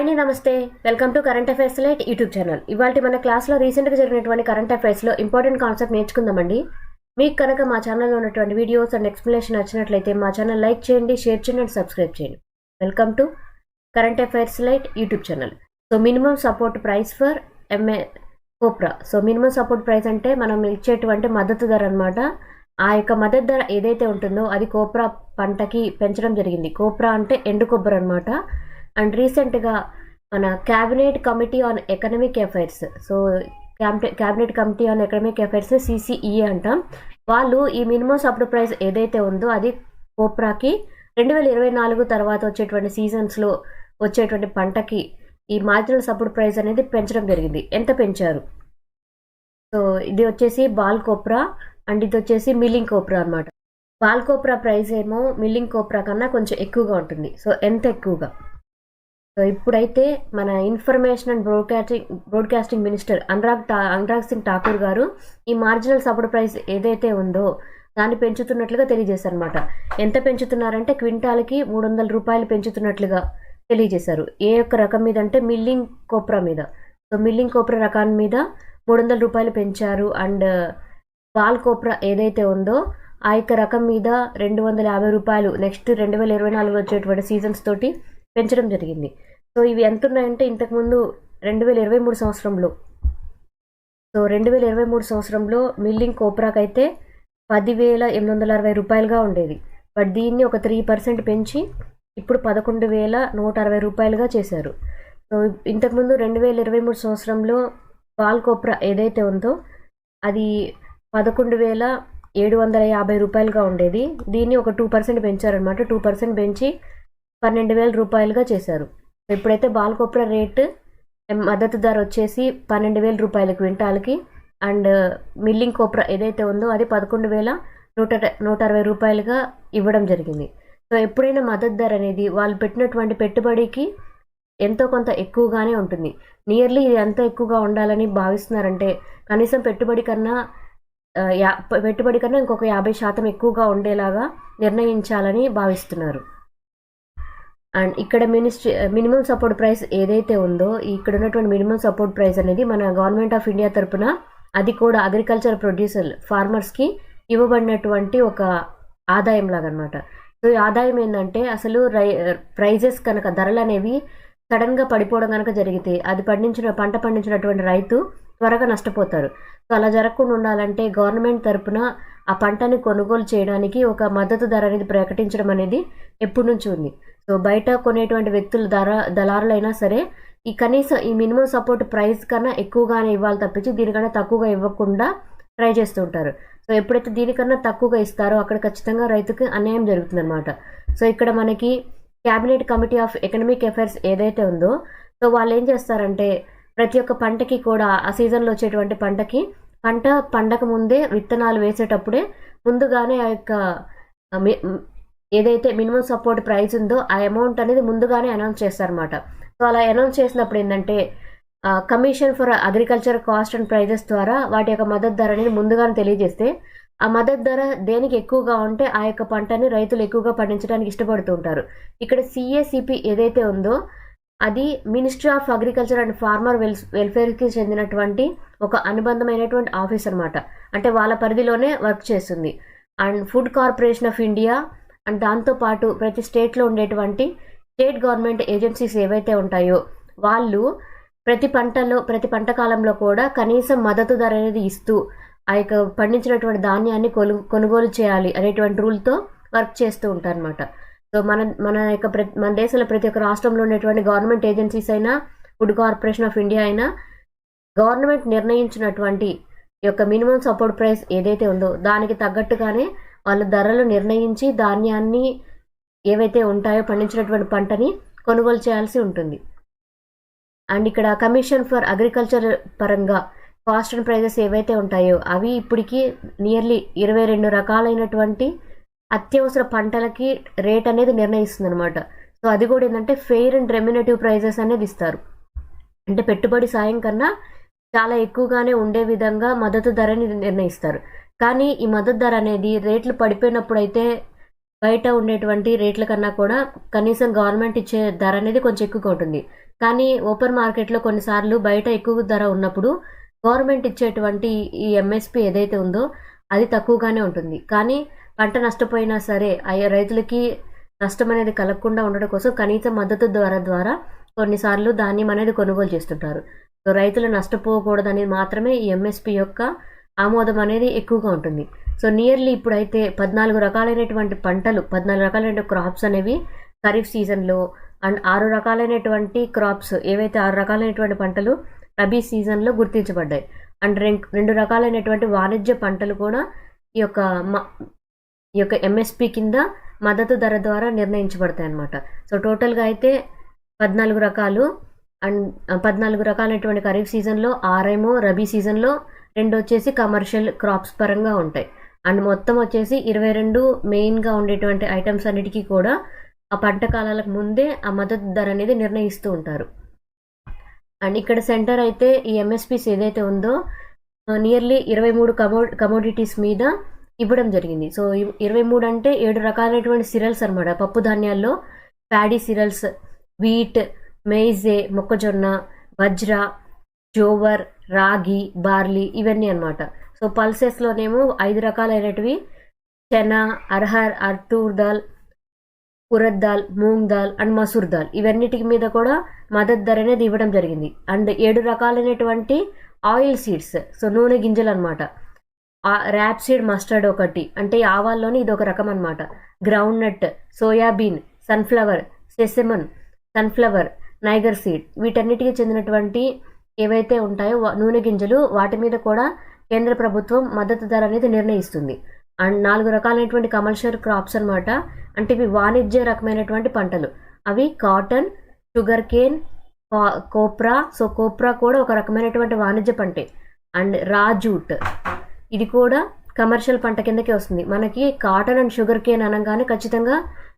Hi అండి, నమస్తే. Welcome to current affairs light YouTube channel. ఇవాళ మన క్లాస్లో రీసెంట్గా జరిగినటువంటి కరెంట్ అఫైర్స్లో ఇంపార్టెంట్ కాన్సెప్ట్ నేర్చుకుందామండి. మీకు కనుక మా ఛానల్లో ఉన్నటువంటి వీడియోస్ అండ్ ఎక్స్ప్లెనేషన్ నచ్చినట్లయితే మా ఛానల్ లైక్ చేయండి, షేర్ చేయండి అండ్ సబ్స్క్రైబ్ చేయండి. Welcome to current affairs light YouTube channel. So minimum support price for MA copra. So minimum support price అంటే మనం ఇచ్చేటువంటి మద్దతు ధర అనమాట. ఆ యొక్క మద్దతు ధర ఏదైతే ఉంటుందో అది కోప్రా పంటకి పెంచడం జరిగింది. కోప్రా అంటే ఎండు కొబ్బరి అనమాట. అండ్ రీసెంట్గా మన cabinet committee on economic affairs, so cabinet committee on economic affairs CCEA అంటాం, వాళ్ళు ఈ మినిమం సపోర్ట్ ప్రైస్ ఏదైతే ఉందో అది కోప్రాకి 2024 తర్వాత వచ్చేటువంటి సీజన్స్లో వచ్చేటువంటి పంటకి ఈ మార్జినల్ సపోర్ట్ ప్రైస్ అనేది పెంచడం జరిగింది. ఎంత పెంచారు? సో ఇది వచ్చేసి బాల్ కోప్రా అండ్ ఇది వచ్చేసి మిల్లింగ్ కోప్రా అనమాట. బాల్ కోప్రా ప్రైస్ ఏమో మిల్లింగ్ కోప్రా కన్నా కొంచెం ఎక్కువగా ఉంటుంది. సో ఎంత ఎక్కువగా? సో ఇప్పుడైతే మన information and broadcasting minister Anurag Singh Thakur గారు ఈ మార్జినల్ సపోర్ట్ ప్రైస్ ఏదైతే ఉందో దాన్ని పెంచుతున్నట్లుగా తెలియజేశారు అనమాట. ఎంత పెంచుతున్నారంటే క్వింటాల్కి 300 రూపాయలు పెంచుతున్నట్లుగా తెలియజేశారు. ఏ ఒక్క రకం మీద అంటే మిల్లింగ్ కోప్రా మీద. సో మిల్లింగ్ కోప్రా రకాన్ని మీద 300 రూపాయలు పెంచారు. అండ్ బాల్ కోప్రా ఏదైతే ఉందో ఆ యొక్క రకం మీద 250 రూపాయలు నెక్స్ట్ 2024 వచ్చేటువంటి సీజన్స్ తోటి పెంచడం జరిగింది. సో ఇవి ఎంత ఉన్నాయంటే ఇంతకుముందు 2023 సంవత్సరంలో, సో 2023 సంవత్సరంలో మిల్లింగ్ కోప్రాకి అయితే 10,860 రూపాయలుగా ఉండేది. బట్ దీన్ని ఒక 3% పెంచి ఇప్పుడు 11,160 రూపాయలుగా చేశారు. సో ఇంతకుముందు 2023 సంవత్సరంలో బాల్ కోప్రా ఏదైతే ఉందో అది 11,750 రూపాయలుగా ఉండేది. దీన్ని ఒక 2% పెంచారనమాట. 2% పెంచి 12,000 రూపాయలుగా చేశారు. ఇప్పుడైతే బాల్ కోప్రా రేటు మద్దతు ధర వచ్చేసి 12,000 రూపాయలు క్వింటాల్కి. అండ్ మిల్లింగ్ కోప్రా ఏదైతే ఉందో అది 11,160 రూపాయలుగా ఇవ్వడం జరిగింది. సో ఎప్పుడైనా మద్దతు ధర అనేది వాళ్ళు పెట్టినటువంటి పెట్టుబడికి ఎంతో కొంత ఎక్కువగానే ఉంటుంది. నియర్లీ ఇది ఎంత ఎక్కువగా ఉండాలని భావిస్తున్నారంటే కనీసం పెట్టుబడి కన్నా ఇంకొక 50% ఎక్కువగా ఉండేలాగా నిర్ణయించాలని భావిస్తున్నారు. అండ్ ఇక్కడ మినిమం సపోర్ట్ ప్రైస్ ఏదైతే ఉందో ఇక్కడ ఉన్నటువంటి మినిమం సపోర్ట్ ప్రైస్ అనేది మన గవర్నమెంట్ ఆఫ్ ఇండియా తరపున అది కూడా అగ్రికల్చర్ ప్రొడ్యూసర్ ఫార్మర్స్కి ఇవ్వబడినటువంటి ఒక ఆదాయం లాగా అనమాట. సో ఈ ఆదాయం ఏంటంటే అసలు ప్రైజెస్ కనుక ధరలు అనేవి సడన్గా పడిపోవడం కనుక జరిగితే అది పంట పండించినటువంటి రైతు త్వరగా నష్టపోతారు. సో అలా జరగకుండా ఉండాలంటే గవర్నమెంట్ తరపున ఆ పంటని కొనుగోలు చేయడానికి ఒక మద్దతు ధర అనేది ప్రకటించడం అనేది ఎప్పటి నుంచి ఉంది. సో బయట కొనేటువంటి వ్యక్తులు దళారులైనా సరే ఈ కనీసం ఈ మినిమం సపోర్ట్ ప్రైస్ కన్నా ఎక్కువగానే ఇవ్వాలి తప్పించి దీనికన్నా తక్కువగా ఇవ్వకుండా ట్రై చేస్తూ ఉంటారు. సో ఎప్పుడైతే దీనికన్నా తక్కువగా ఇస్తారో అక్కడ ఖచ్చితంగా రైతుకి అన్యాయం జరుగుతుంది అనమాట. సో ఇక్కడ మనకి cabinet committee of economic affairs ఏదైతే ఉందో సో వాళ్ళు ఏం చేస్తారంటే ప్రతి ఒక్క పంటకి కూడా ఆ సీజన్లో వచ్చేటువంటి పంటకి పంట పండక ముందే విత్తనాలు వేసేటప్పుడే ముందుగానే ఆ యొక్క ఏదైతే మినిమం సపోర్ట్ ప్రైస్ ఉందో ఆ అమౌంట్ అనేది ముందుగానే అనౌన్స్ చేస్తారన్నమాట. సో అలా అనౌన్స్ చేసినప్పుడు ఏంటంటే commission for agriculture cost and prices ద్వారా వాటి యొక్క మద్దతు ధర అనేది ముందుగానే తెలియజేస్తే ఆ మద్దతు ధర దేనికి ఎక్కువగా ఉంటే ఆ యొక్క పంటని రైతులు ఎక్కువగా పండించడానికి ఇష్టపడుతూ ఉంటారు. ఇక్కడ CACP ఏదైతే ఉందో అది ministry of agriculture and farmer వెల్ఫేర్కి చెందినటువంటి ఒక అనుబంధమైనటువంటి ఆఫీస్ అనమాట. అంటే వాళ్ళ పరిధిలోనే వర్క్ చేస్తుంది. And food corporation of India and దాంతోపాటు ప్రతి స్టేట్లో ఉండేటువంటి స్టేట్ గవర్నమెంట్ ఏజెన్సీస్ ఏవైతే ఉంటాయో వాళ్ళు ప్రతి పంట కాలంలో కూడా కనీసం మద్దతు ధర అనేది ఇస్తూ ఆ యొక్క పండించినటువంటి ధాన్యాన్ని కొనుగోలు చేయాలి అనేటువంటి రూల్తో వర్క్ చేస్తూ ఉంటారనమాట. సో మన దేశంలో ప్రతి ఒక్క రాష్ట్రంలో ఉన్నటువంటి గవర్నమెంట్ ఏజెన్సీస్ అయినా ఫుడ్ కార్పొరేషన్ ఆఫ్ ఇండియా అయినా గవర్నమెంట్ నిర్ణయించినటువంటి యొక్క మినిమం సపోర్ట్ ప్రైస్ ఏదైతే ఉందో దానికి తగ్గట్టుగానే వాళ్ళ ధరలు నిర్ణయించి ధాన్యాన్ని ఏవైతే ఉంటాయో పండించినటువంటి పంటని కొనుగోలు చేయాల్సి ఉంటుంది. అండ్ ఇక్కడ కమిషన్ ఫర్ అగ్రికల్చర్ పరంగా కాస్ట్ అండ్ ప్రైజెస్ ఏవైతే ఉంటాయో అవి ఇప్పటికీ నియర్లీ 22 రకాలైనటువంటి అత్యవసర పంటలకి రేట్ అనేది నిర్ణయిస్తుంది అనమాట. సో అది కూడా ఏంటంటే ఫెయిర్ అండ్ రెమ్యునేటివ్ ప్రైజెస్ అనేది ఇస్తారు. అంటే పెట్టుబడి సాయం కన్నా చాలా ఎక్కువగానే ఉండే విధంగా మద్దతు ధరని నిర్ణయిస్తారు. కానీ ఈ మద్దతు ధర అనేది రేట్లు పడిపోయినప్పుడు అయితే బయట ఉండేటువంటి రేట్ల కన్నా కూడా కనీసం గవర్నమెంట్ ఇచ్చే ధర అనేది కొంచెం ఎక్కువగా ఉంటుంది. కానీ ఓపెన్ మార్కెట్లో కొన్నిసార్లు బయట ఎక్కువ ధర ఉన్నప్పుడు గవర్నమెంట్ ఇచ్చేటువంటి ఈ ఎంఎస్పి ఏదైతే ఉందో అది తక్కువగానే ఉంటుంది. కానీ పంట నష్టపోయినా సరే రైతులకి నష్టం అనేది కలగకుండా ఉండడం కోసం కనీస మద్దతు ద్వారా కొన్నిసార్లు ధాన్యం అనేది కొనుగోలు చేస్తుంటారు. సో రైతులు నష్టపోకూడదని మాత్రమే ఈ ఎంఎస్పి యొక్క ఆమోదం అనేది ఎక్కువగా ఉంటుంది. సో నియర్లీ ఇప్పుడైతే 14 రకాలైనటువంటి పంటలు, 14 రకాలైన క్రాప్స్ అనేవి ఖరీఫ్ సీజన్లో అండ్ 6 రకాలైనటువంటి క్రాప్స్, ఏవైతే 6 రకాలైనటువంటి పంటలు రబీ సీజన్లో గుర్తించబడ్డాయి. అండ్ 2 రకాలైనటువంటి వాణిజ్య పంటలు కూడా ఈ యొక్క ఎంఎస్పి కింద మద్దతు ధర ద్వారా నిర్ణయించబడతాయి అన్నమాట. సో టోటల్గా అయితే 14 రకాలు అండ్ 14 రకాలైనటువంటి ఖరీఫ్ సీజన్లో, 6 రబీ సీజన్లో, 2 వచ్చేసి కమర్షియల్ క్రాప్స్ పరంగా ఉంటాయి. అండ్ మొత్తం వచ్చేసి 22 మెయిన్గా ఉండేటువంటి ఐటమ్స్ అన్నిటికీ కూడా ఆ పంట కాలాలకు ముందే ఆ మద్దతు ధర అనేది నిర్ణయిస్తూ ఉంటారు. అండ్ ఇక్కడ సెంటర్ అయితే ఈ ఎంఎస్పీస్ ఏదైతే ఉందో నియర్లీ 23 కమోడిటీస్ మీద ఇవ్వడం జరిగింది. సో 23 అంటే 7 రకాలైనటువంటి సిరల్స్ అనమాట. పప్పు ధాన్యాల్లో ప్యాడీ సిరల్స్, వీట్, మెయిజే, మొక్కజొన్న, వజ్ర, జోవర్, రాగి, బార్లీ ఇవన్నీ అనమాట. సో పల్సెస్లోనేమో 5 రకాలైనటివి చెనా, అర్హర్, అర్తూర్ దాల్, ఉరద్ దాల్, మూంగ్ దాల్ అండ్ మసూర్ దాల్ ఇవన్నిటి మీద కూడా మద్దతు ధర అనేది ఇవ్వడం జరిగింది. అండ్ 7 రకాలైనటువంటి ఆయిల్ సీడ్స్, సో నూనె గింజలు అనమాట. ర్యాప్ సీడ్ మస్టర్డ్ ఒకటి, అంటే ఆవాల్లోని ఇది ఒక రకం అనమాట. Groundnut, soybean, sunflower, sesamum, sunflower, niger seed వీటన్నిటికీ చెందినటువంటి ఏవైతే ఉంటాయో నూనె గింజలు, వాటి మీద కూడా కేంద్ర ప్రభుత్వం మద్దతు ధర అనేది నిర్ణయిస్తుంది. అండ్ 4 రకాలైనటువంటి కమర్షియల్ క్రాప్స్ అనమాట. అంటే ఇవి వాణిజ్య రకమైనటువంటి పంటలు. అవి cotton, sugar cane, khopra. So khopra కూడా ఒక రకమైనటువంటి వాణిజ్య పంటే. అండ్ రాజూట్, ఇది కూడా కమర్షియల్ పంట కిందకే వస్తుంది. మనకి కాటన్ అండ్ షుగర్ కేన్ అనగానే ఖచ్చితంగా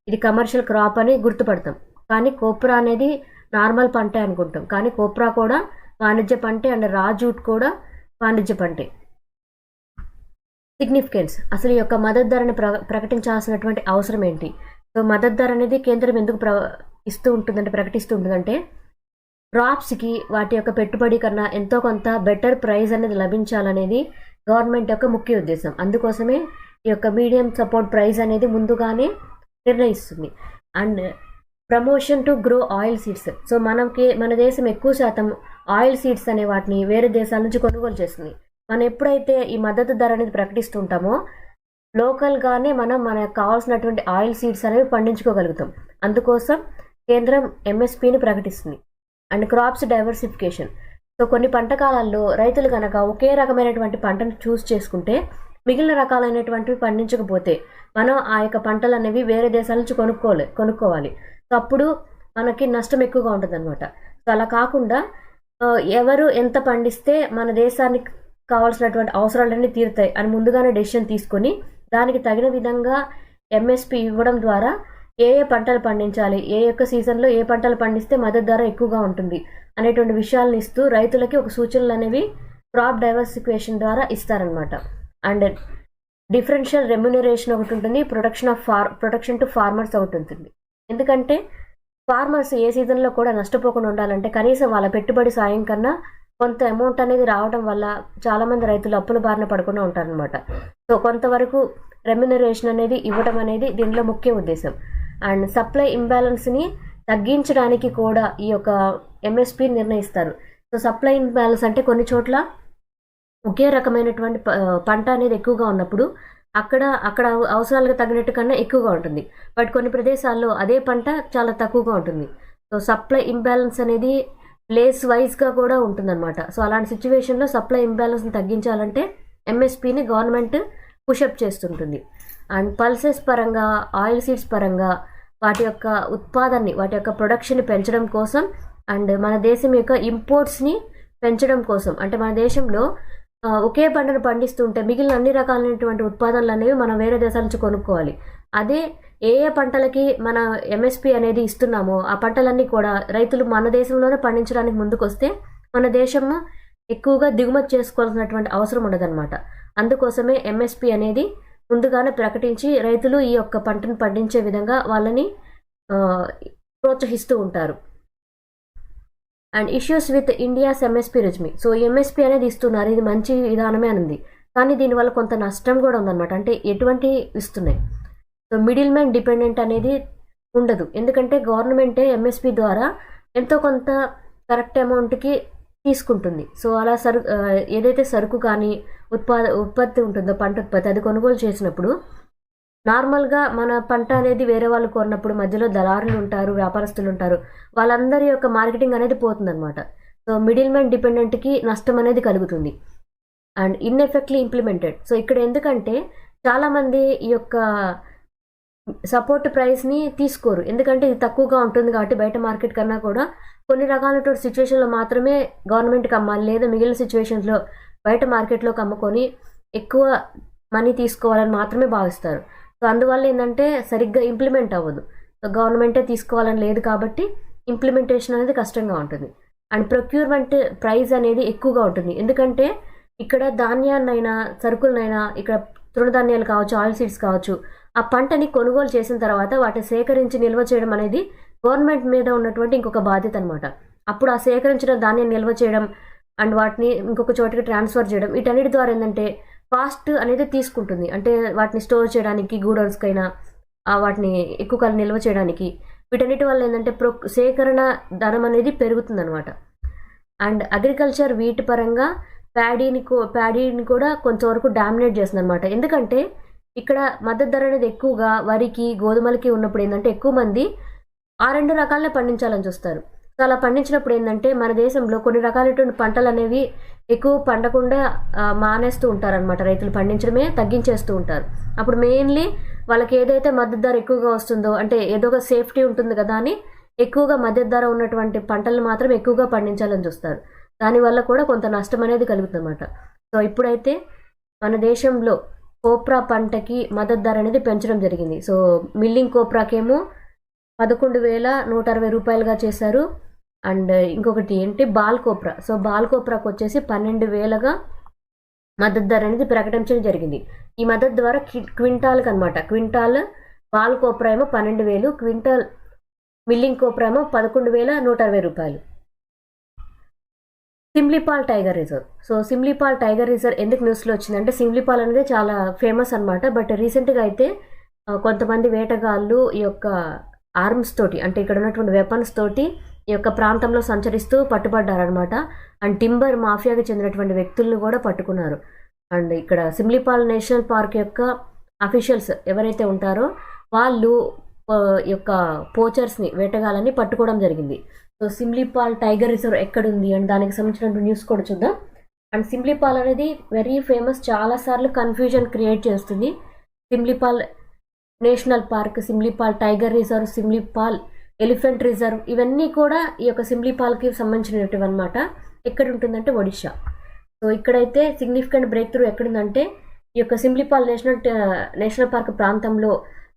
ఇది కమర్షియల్ క్రాప్ అని గుర్తుపడతాం. కానీ కోప్రా అనేది నార్మల్ పంటే అనుకుంటాం. కానీ కోప్రా కూడా వాణిజ్య పంటే అండ్ రాజూట్ కూడా వాణిజ్య పంటే. సిగ్నిఫికెన్స్, అసలు ఈ యొక్క మద్దతు ధరని ప్రకటించాల్సినటువంటి అవసరం ఏంటి? సో మద్దతు ధర అనేది కేంద్రం ఎందుకు ప్రకటిస్తూ ఉంటుందంటే క్రాప్స్కి వాటి యొక్క పెట్టుబడి కన్నా ఎంతో కొంత బెటర్ ప్రైస్ అనేది లభించాలనేది గవర్నమెంట్ యొక్క ముఖ్య ఉద్దేశం. అందుకోసమే ఈ యొక్క మీడియం సపోర్ట్ ప్రైస్ అనేది ముందుగానే నిర్ణయిస్తుంది. And promotion to grow oil seeds, so మన దేశం ఎక్కువ శాతం ఆయిల్ సీడ్స్ అనే వాటిని వేరే దేశాల నుంచి కొనుగోలు చేస్తుంది. మనం ఎప్పుడైతే ఈ మద్దతు ధర అనేది ప్రకటిస్తుంటామో లోకల్గానే మనకు కావాల్సినటువంటి ఆయిల్ సీడ్స్ అనేవి పండించుకోగలుగుతాం. అందుకోసం కేంద్రం ఎంఎస్పీని ప్రకటిస్తుంది. అండ్ క్రాప్స్ డైవర్సిఫికేషన్, సో కొన్ని పంట కాలాల్లో రైతులు కనుక ఒకే రకమైనటువంటి పంటను చూస్ చేసుకుంటే మిగిలిన రకాలైనటువంటివి పండించకపోతే మనం ఆ యొక్క పంటలు అనేవి వేరే దేశాల నుంచి కొనుక్కోవాలి. సో అప్పుడు మనకి నష్టం ఎక్కువగా ఉంటుంది అనమాట. సో అలా కాకుండా ఎవరు ఎంత పండిస్తే మన దేశానికి కావాల్సినటువంటి అవసరాలన్నీ తీరుతాయి అని ముందుగానే డెసిషన్ తీసుకొని దానికి తగిన విధంగా ఎంఎస్పి ఇవ్వడం ద్వారా ఏ పంటలు పండించాలి, ఏ యొక్క సీజన్లో ఏ పంటలు పండిస్తే మద్దతు ధర ఎక్కువగా ఉంటుంది అనేటువంటి విషయాలను ఇస్తూ రైతులకి ఒక సూచనలు అనేవి క్రాప్ డైవర్సిఫికేషన్ ద్వారా ఇస్తారనమాట. అండ్ డిఫరెన్షియల్ రెమ్యునరేషన్ ఒకటి ఉంటుంది, ప్రొటెక్షన్ టు ఫార్మర్స్ ఒకటి ఉంటుంది. ఎందుకంటే ఫార్మర్స్ ఏ సీజన్లో కూడా నష్టపోకుండా ఉండాలంటే కనీసం వాళ్ళ పెట్టుబడి సాయం కన్నా కొంత అమౌంట్ అనేది రావడం వల్ల చాలామంది రైతులు అప్పుల బారిన పడకుండా ఉంటారనమాట. సో కొంతవరకు రెమ్యునరేషన్ అనేది ఇవ్వడం అనేది దీనిలో ముఖ్య ఉద్దేశం. అండ్ సప్లై ఇంబ్యాలెన్స్ని తగ్గించడానికి కూడా ఈ యొక్క ఎంఎస్పి నిర్ణయిస్తారు. సో సప్లై ఇంబ్యాలెన్స్ అంటే కొన్ని చోట్ల ఒకే రకమైనటువంటి పంట అనేది ఎక్కువగా ఉన్నప్పుడు అక్కడ అవసరాలకు తగినట్టు కన్నా ఎక్కువగా ఉంటుంది. బట్ కొన్ని ప్రదేశాల్లో అదే పంట చాలా తక్కువగా ఉంటుంది. సో సప్లై ఇంబ్యాలెన్స్ అనేది ప్లేస్ వైజ్గా కూడా ఉంటుందన్నమాట. సో అలాంటి సిచ్యువేషన్లో సప్లై ఇంబ్యాలెన్స్ని తగ్గించాలంటే ఎంఎస్పిని గవర్నమెంట్ పుషప్ చేస్తుంటుంది. అండ్ పల్సెస్ పరంగా, ఆయిల్ సీడ్స్ పరంగా వాటి యొక్క ఉత్పాదనని, వాటి యొక్క ప్రొడక్షన్ని పెంచడం కోసం అండ్ మన దేశం యొక్క ఇంపోర్ట్స్ని పెంచడం కోసం, అంటే మన దేశంలో ఒకే పంటను పండిస్తుంటే మిగిలిన అన్ని రకాలైనటువంటి ఉత్పాదనలు అనేవి మనం వేరే దేశాల నుంచి కొనుక్కోవాలి. అదే ఏ పంటలకి మన ఎంఎస్పి అనేది ఇస్తున్నామో ఆ పంటలన్నీ కూడా రైతులు మన దేశంలోనే పండించడానికి ముందుకొస్తే మన దేశము ఎక్కువగా దిగుమతి చేసుకోవాల్సినటువంటి అవసరం ఉండదన్నమాట. అందుకోసమే ఎంఎస్పి అనేది ముందుగానే ప్రకటించి రైతులు ఈ యొక్క పంటను పండించే విధంగా వాళ్ళని ప్రోత్సహిస్తూ ఉంటారు. And issues with India's MSP regime. So MSP అనేది ఇస్తున్నారు, ఇది మంచి విధానమే అని ఉంది, కానీ దీనివల్ల కొంత నష్టం కూడా ఉందన్నమాట. అంటే ఎటువంటి ఇస్తున్నాయి, సో మిడిల్ మ్యాన్ డిపెండెంట్ అనేది ఉండదు, ఎందుకంటే గవర్నమెంటే ఎంఎస్పీ ద్వారా ఎంతో కొంత కరెక్ట్ అమౌంట్కి తీసుకుంటుంది. సో అలా ఏదైతే సరుకు కానీ ఉత్పత్తి ఉంటుందో, పంట ఉత్పత్తి, అది కొనుగోలు చేసినప్పుడు నార్మల్గా మన పంట అనేది వేరే వాళ్ళు కొన్నప్పుడు మధ్యలో దళారులు ఉంటారు, వ్యాపారస్తులు ఉంటారు, వాళ్ళందరి యొక్క మార్కెటింగ్ అనేది పోతుందన్నమాట. సో మిడిల్ మ్యాన్ డిపెండెంట్కి నష్టం అనేది కలుగుతుంది. And ఇన్ఎఫెక్ట్లీ implemented. సో ఇక్కడ ఎందుకంటే చాలామంది ఈ యొక్క సపోర్ట్ ప్రైస్ని తీసుకోరు, ఎందుకంటే ఇది తక్కువగా ఉంటుంది కాబట్టి బయట మార్కెట్ కన్నా కూడా కొన్ని రకాలైన సిచ్యువేషన్లో మాత్రమే గవర్నమెంట్కి అమ్మాలి, లేదా మిగిలిన సిచ్యువేషన్స్లో బయట మార్కెట్లోకి అమ్ముకొని ఎక్కువ మనీ తీసుకోవాలని మాత్రమే భావిస్తారు. సో అందువల్ల ఏంటంటే సరిగ్గా ఇంప్లిమెంట్ అవ్వదు. సో గవర్నమెంటే తీసుకోవాలని లేదు కాబట్టి ఇంప్లిమెంటేషన్ అనేది కష్టంగా ఉంటుంది. అండ్ ప్రొక్యూర్మెంట్ ప్రైస్ అనేది ఎక్కువగా ఉంటుంది, ఎందుకంటే ఇక్కడ ధాన్యాన్నైనా సరుకులనైనా, ఇక్కడ తృణధాన్యాలు కావచ్చు, ఆయిల్ సీడ్స్ కావచ్చు, ఆ పంటని కొనుగోలు చేసిన తర్వాత వాటిని సేకరించి నిల్వ చేయడం అనేది గవర్నమెంట్ మీద ఉన్నటువంటి ఇంకొక బాధ్యత అనమాట. అప్పుడు ఆ సేకరించిన ధాన్యం నిల్వ చేయడం అండ్ వాటిని ఇంకొక చోటికి ట్రాన్స్ఫర్ చేయడం, వీటన్నిటి ద్వారా ఏంటంటే కాస్ట్ అనేది తీసుకుంటుంది. అంటే వాటిని స్టోర్ చేయడానికి, గూడౌన్స్కైనా వాటిని ఎక్కువ కాలం నిల్వ చేయడానికి, వీటన్నిటి వల్ల ఏంటంటే సేకరణ ధనం అనేది పెరుగుతుంది అనమాట. అండ్ అగ్రికల్చర్ వీటి పరంగా ప్యాడీని కూడా కొంతవరకు డామినేట్ చేస్తుంది అనమాట, ఎందుకంటే ఇక్కడ మద్దతు ధర అనేది ఎక్కువగా వరికి, గోధుమలకి ఉన్నప్పుడు ఏంటంటే ఎక్కువ మంది ఆ రెండు రకాలనే పండించాలని చూస్తారు. సో అలా పండించినప్పుడు ఏంటంటే మన దేశంలో కొన్ని రకాలైనటువంటి పంటలు అనేవి ఎక్కువ పండకుండా మానేస్తూ ఉంటారనమాట, రైతులు పండించడమే తగ్గించేస్తూ ఉంటారు. అప్పుడు మెయిన్లీ వాళ్ళకి ఏదైతే మద్దతు ధర ఎక్కువగా వస్తుందో, అంటే ఏదో ఒక సేఫ్టీ ఉంటుంది కదా అని ఎక్కువగా మద్దతు ధర ఉన్నటువంటి పంటలు మాత్రం ఎక్కువగా పండించాలని చూస్తారు. దానివల్ల కూడా కొంత నష్టం అనేది కలుగుతుంది అన్నమాట. సో ఇప్పుడైతే మన దేశంలో కోప్రా పంటకి మద్దతు ధర అనేది పెంచడం జరిగింది. సో మిల్లింగ్ కోప్రాకేమో 11,160 రూపాయలుగా చేశారు. అండ్ ఇంకొకటి ఏంటి బాల్ కోప్రా. సో బాల్ కోప్రాకు వచ్చేసి 12,000గా మద్దతు ధర అనేది ప్రకటించడం జరిగింది. ఈ మద్దతు ద్వారా క్వింటాల్కి అనమాట, క్వింటాల్ బాల్ కోప్రా ఏమో 12,000, క్వింటాల్ మిల్లింగ్ కోప్రా ఏమో 11,160 రూపాయలు. Simlipal tiger reserve. So Simlipal tiger reserve ఎందుకు న్యూస్లో వచ్చిందంటే సిమ్లీపాల్ అనేది చాలా ఫేమస్ అనమాట. బట్ రీసెంట్గా అయితే కొంతమంది వేటగాళ్ళు ఈ యొక్క ఆర్మ్స్ తోటి, అంటే ఇక్కడ ఉన్నటువంటి వెపన్స్ తోటి ఈ యొక్క ప్రాంతంలో సంచరిస్తూ పట్టుబడ్డారనమాట. అండ్ టింబర్ మాఫియాకి చెందినటువంటి వ్యక్తులను కూడా పట్టుకున్నారు. అండ్ ఇక్కడ సిమ్లీపాల్ నేషనల్ పార్క్ యొక్క అఫీషియల్స్ ఎవరైతే ఉంటారో వాళ్ళు ఈ యొక్క పోచర్స్ని, వేటగాళ్ళని పట్టుకోవడం జరిగింది. సో సిమ్లీపాల్ టైగర్ రిజర్వ్ ఎక్కడుంది అండ్ దానికి సంబంధించిన న్యూస్ కూడా చూద్దాం. అండ్ సిమ్లీపాల్ అనేది వెరీ ఫేమస్, చాలాసార్లు కన్ఫ్యూజన్ క్రియేట్ చేస్తుంది. Simlipal national park, Simlipal tiger reserve, Simlipal elephant reserve, ఇవన్నీ కూడా ఈ యొక్క సిమ్లీపాల్కి సంబంధించినవి అనమాట. ఎక్కడ ఉంటుందంటే ఒడిషా. సో ఇక్కడైతే సిగ్నిఫికెంట్ బ్రేక్ త్రూ ఎక్కడుందంటే ఈ యొక్క సిమ్లీపాల్ నేషనల్ పార్క్ ప్రాంతంలో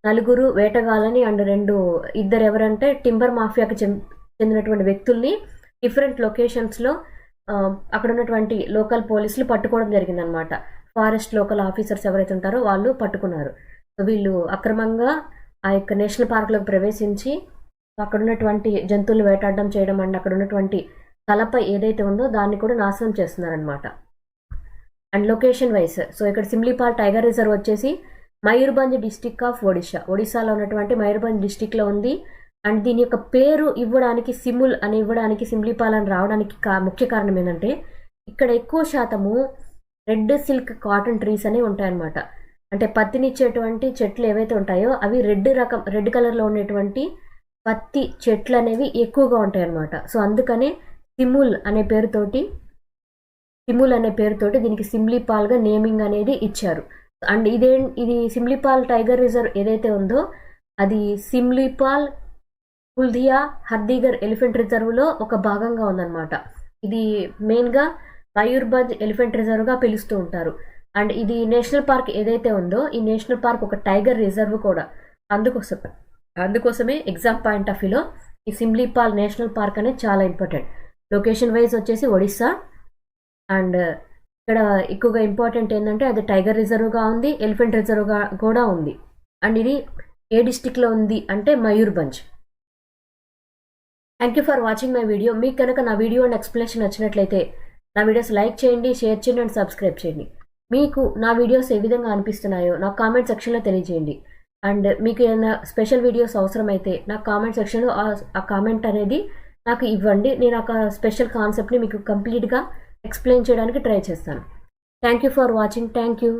4 వేటగాళ్ళని అండ్ ఇద్దరు ఎవరంటే టింబర్ మాఫియాకి చెందినటువంటి వ్యక్తుల్ని డిఫరెంట్ లొకేషన్స్లో అక్కడ ఉన్నటువంటి లోకల్ పోలీసులు పట్టుకోవడం జరిగిందనమాట. ఫారెస్ట్ లోకల్ ఆఫీసర్స్ ఎవరైతే ఉంటారో వాళ్ళు పట్టుకున్నారు. వీళ్ళు అక్రమంగా ఆ యొక్క నేషనల్ పార్క్లోకి ప్రవేశించి అక్కడ ఉన్నటువంటి జంతువులు వేటాడడం చేయడం అండ్ అక్కడ ఉన్నటువంటి కలప ఏదైతే ఉందో దాన్ని కూడా నాశనం చేస్తున్నారనమాట. అండ్ లొకేషన్ వైస్, సో ఇక్కడ సిమ్లీపాల్ టైగర్ రిజర్వ్ వచ్చేసి మయూర్భంజ్ డిస్టిక్ ఆఫ్ ఒడిశాలో ఉన్నటువంటి మయూర్భంజ్ డిస్టిక్లో ఉంది. అండ్ దీని యొక్క పేరు ఇవ్వడానికి సిముల్ అని ఇవ్వడానికి, సిమ్లీపాల్ అని రావడానికి ముఖ్య కారణం ఏంటంటే ఇక్కడ ఎక్కువ శాతము రెడ్ సిల్క్ కాటన్ ట్రీస్ అనేవి ఉంటాయన్నమాట. అంటే పత్తినిచ్చేటువంటి చెట్లు ఏవైతే ఉంటాయో అవి రెడ్ కలర్లో ఉండేటువంటి పత్తి చెట్లు అనేవి ఎక్కువగా ఉంటాయి అన్నమాట. సో అందుకనే సిముల్ అనే పేరుతోటి దీనికి సిమ్లీపాల్గా నేమింగ్ అనేది ఇచ్చారు. అండ్ ఇది సిమ్లీపాల్ టైగర్ రిజర్వ్ ఏదైతే ఉందో అది సిమ్లీపాల్ కుల్ధియా హర్దీగర్ ఎలిఫెంట్ రిజర్వ్లో ఒక భాగంగా ఉందన్నమాట. ఇది మెయిన్గా మయూర్భంజ్ ఎలిఫెంట్ రిజర్వ్గా పిలుస్తూ ఉంటారు. అండ్ ఇది నేషనల్ పార్క్ ఏదైతే ఉందో ఈ నేషనల్ పార్క్ ఒక టైగర్ రిజర్వ్ కూడా. అందుకోసమే ఎగ్జామ్ పాయింట్ ఆఫ్ వ్యూలో ఈ సిమ్లీపాల్ నేషనల్ పార్క్ అనేది చాలా ఇంపార్టెంట్. లొకేషన్ వైజ్ వచ్చేసి ఒడిస్సా. అండ్ ఇక్కడ ఎక్కువగా ఇంపార్టెంట్ ఏంటంటే అది టైగర్ రిజర్వ్గా ఉంది, ఎలిఫెంట్ రిజర్వ్గా కూడా ఉంది. అండ్ ఇది ఏ డిస్టిక్లో ఉంది అంటే Mayurbhanj. Thank you for watching my video. మీకు కనుక నా వీడియో అండ్ ఎక్స్ప్లెనేషన్ నచ్చినట్లయితే నా వీడియోస్ లైక్ చేయండి, షేర్ చేయండి అండ్ సబ్స్క్రైబ్ చేయండి. మీకు నా వీడియోస్ ఏ విధంగా అనిపిస్తున్నాయో నాకు కామెంట్ సెక్షన్లో తెలియజేయండి. అండ్ మీకు ఏమైనా స్పెషల్ వీడియోస్ అవసరమైతే నాకు కామెంట్ సెక్షన్లో ఆ కామెంట్ అనేది నాకు ఇవ్వండి. నేను ఒక స్పెషల్ కాన్సెప్ట్ని మీకు కంప్లీట్గా ఎక్స్ప్లెయిన్ చేయడానికి ట్రై చేస్తాను. Thank you for watching. Thank you.